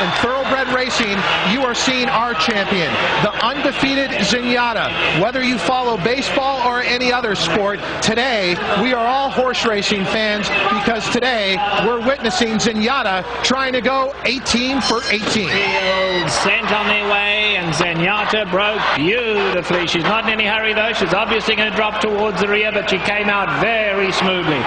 in thoroughbred racing, you are seeing our champion, the undefeated Zenyatta. Whether you follow baseball or any other sport, today we are all horse racing fans because today we're witnessing Zenyatta trying to go 18 for 18. Field sent on their way, and Zenyatta broke beautifully. She's not in any hurry though. She's obviously going to drop towards the rear, but she came out very smoothly.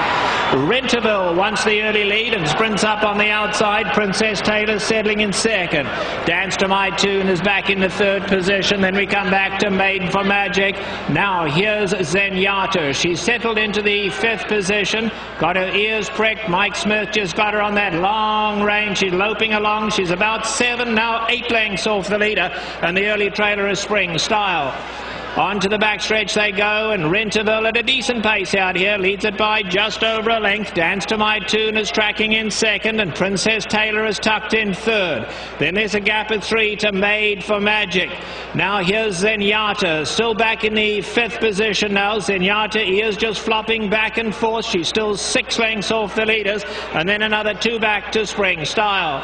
Renterville wants the early lead and sprints up on the outside. Princess Taylor settling in second. Dance to My Tune is back in the third position. Then we come back to Maiden for Magic. Now here's Zenyatta. She's settled into the fifth position. Got her ears pricked. Mike Smith just got her on that long range. She's loping along. She's about 7, now 8 lengths off the leader. And the early trailer is Spring Style. On to the backstretch they go, and Renterville at a decent pace out here, leads it by just over a length. Dance to My Tune is tracking in second, and Princess Taylor is tucked in third. Then there's a gap of 3 to Made for Magic. Now here's Zenyatta, still back in the fifth position now. Zenyatta ears just flopping back and forth. She's still 6 lengths off the leaders, and then another 2 back to Spring Style.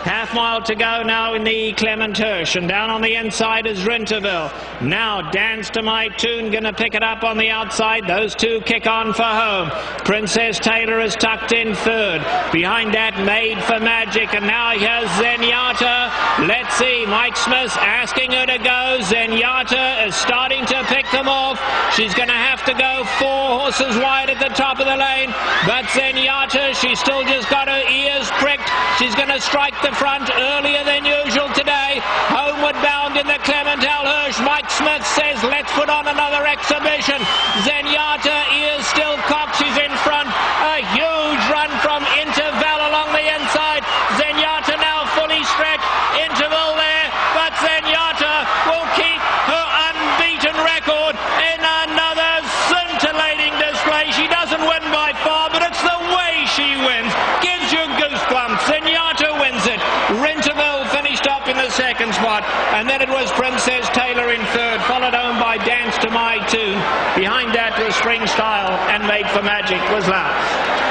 Half mile to go now in the Clement Hirsch, and down on the inside is Renterville. Now Dance to My Tune going to pick it up on the outside. Those two kick on for home. Princess Taylor is tucked in third. Behind that, Made for Magic, and now here's Zenyatta. Let's see, Mike Smith asking her to go. Zenyatta is starting to pick them off. She's going to have to go 4 horses wide at the top of the lane, but Zenyatta, she's still just got her ears pricked. She's going to strike the front earlier than usual today. Homeward bound in the Clement Hirsch. Mike Smith says, let's put on another exhibition. Zenyatta ears still cocked. She's in front. A huge run from Interval along the inside. Zenyatta now fully stretched. Interval there, but Zenyatta will keep her unbeaten record in another scintillating display. She doesn't win by far, but it's the way she wins. Gives you goosebumps. Zenyatta wins it. Renterville finished up in the second spot, and then it was Princess Taylor in third, followed home by Dance to My Tune. Behind that was Spring Style, and Made for Magic was last.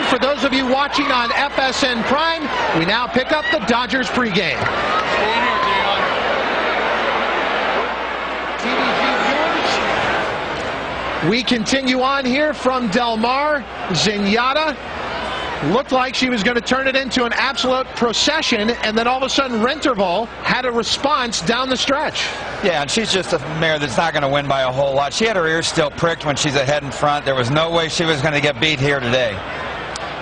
For those of you watching on FSN Prime, we now pick up the Dodgers pregame. We continue on here from Del Mar. Zenyatta looked like she was going to turn it into an absolute procession, and then all of a sudden Renterville had a response down the stretch. Yeah, and she's just a mare that's not going to win by a whole lot. She had her ears still pricked when she's ahead in front. There was no way she was going to get beat here today.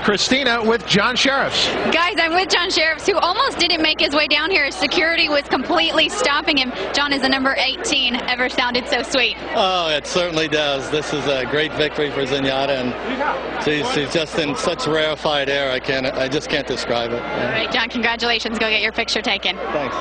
Christina with John Sheriffs. Guys, I'm with John Sheriffs, who almost didn't make his way down here. Security was completely stopping him. John, is the number 18 ever sounded so sweet? Oh, it certainly does. This is a great victory for Zenyatta, and she's just in such rarefied air. I just can't describe it. All right, John, congratulations. Go get your picture taken. Thanks.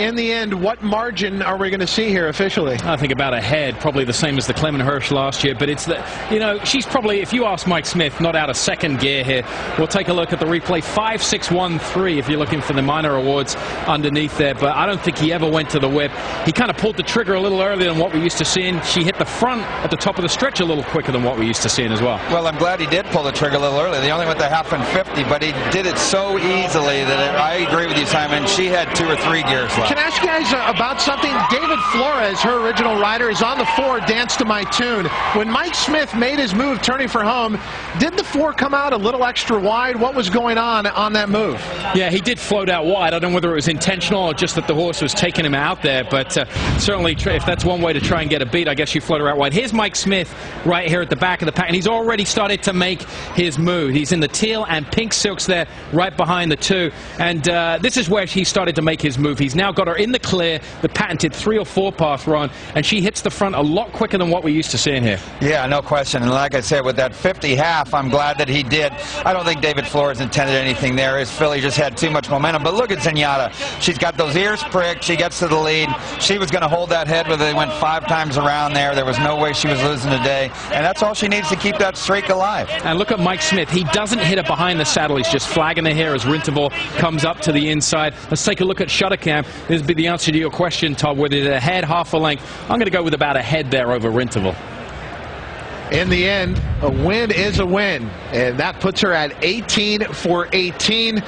In the end, what margin are we going to see here officially? I think about a head, probably the same as the Clement Hirsch last year, but it's the, you know, she's probably, if you ask Mike Smith, not out of second gear here. We'll take a look at the replay. 5-6-1-3 if you're looking for the minor awards underneath there, but I don't think he ever went to the whip. He kind of pulled the trigger a little earlier than what we used to seeing. She hit the front at the top of the stretch a little quicker than what we used to seeing as well. Well, I'm glad he did pull the trigger a little early. They only went to half and 50, but he did it so easily that I agree with you, Simon. She had 2 or 3 gears left. Can I ask you guys about something? David Flores, her original rider, is on the 4, Dance to My Tune. When Mike Smith made his move turning for home, did the 4 come out a little extra wide? What was going on that move? Yeah, he did float out wide. I don't know whether it was intentional or just that the horse was taking him out there, but certainly if that's one way to try and get a beat, I guess you float her out wide. Here's Mike Smith right here at the back of the pack, and he's already started to make his move. He's in the teal and pink silks there right behind the 2, and this is where he started to make his move. He's now got her in the clear, the patented 3 or 4 path run, and she hits the front a lot quicker than what we're used to seeing here. Yeah, no question. And like I said, with that 50 half, I'm glad that he did. I don't think David Flores intended anything there. His filly just had too much momentum. But look at Zenyatta. She's got those ears pricked. She gets to the lead. She was going to hold that head, but they went 5 times around there. There was no way she was losing today. And that's all she needs to keep that streak alive. And look at Mike Smith. He doesn't hit it behind the saddle. He's just flagging the hair as Renterville comes up to the inside. Let's take a look at Shuttercam. This will be the answer to your question, Todd. Whether it's a head, half a length. I'm going to go with about a head there over Renterville. In the end, a win is a win, and that puts her at 18 for 18.